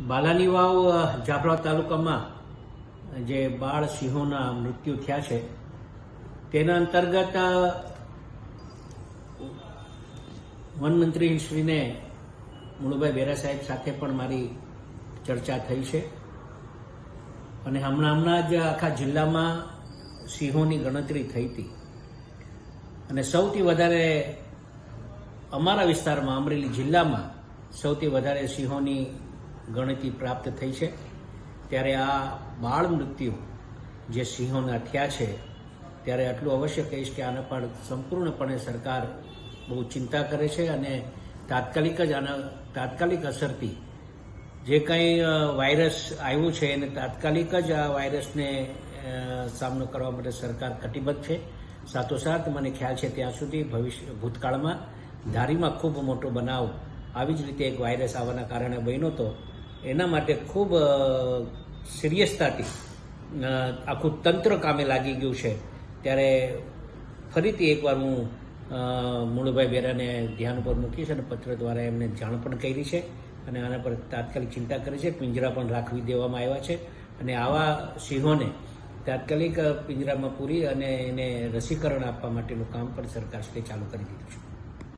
બાલાની વાવ જાફરાબાદ તાલુકામાં જે બાળ સિંહોના મૃત્યુ થયા છે તેના અંતર્ગત વનમંત્રીશ્રીને મુળુભાઈ બેરા સાહેબ સાથે પણ મારી ચર્ચા થઈ છે અને હમણાં જ આખા જિલ્લામાં સિંહોની ગણતરી થઈ હતી અને સૌથી વધારે અમારા વિસ્તારમાં અમરેલી જિલ્લામાં સૌથી વધારે સિંહોની ગણતરી પ્રાપ્ત થઈ છે। ત્યારે આ બાળ મૃત્યુ જે સિંહોના થયા છે ત્યારે આટલું અવશ્ય કહીશ કે આના પર સંપૂર્ણપણે સરકાર બહુ ચિંતા કરે છે અને તાત્કાલિક અસરથી જે કંઈ વાયરસ આવ્યું છે એને તાત્કાલિક જ આ વાયરસને સામનો કરવા માટે સરકાર કટિબદ્ધ છે। સાથોસાથ મને ખ્યાલ છે ત્યાં સુધી ભૂતકાળમાં ધારીમાં ખૂબ મોટો બનાવ આવી જ રીતે એક વાયરસ આવવાના કારણે બન્યો હતો। એના માટે ખૂબ સિરિયસતાથી આખું તંત્ર કામે લાગી ગયું છે। ત્યારે ફરીથી એકવાર હું મુળુભાઈ બેરાને ધ્યાન ઉપર મૂકીશ અને પત્ર દ્વારા એમને જાણ પણ કરી છે અને આના પર તાત્કાલિક ચિંતા કરી છે। પિંજરા પણ રાખવી દેવામાં આવ્યા છે અને આવા સિંહોને તાત્કાલિક પિંજરામાં પૂરી અને એને રસીકરણ આપવા માટેનું કામ પણ સરકારશ્રીએ ચાલુ કરી દીધું છે।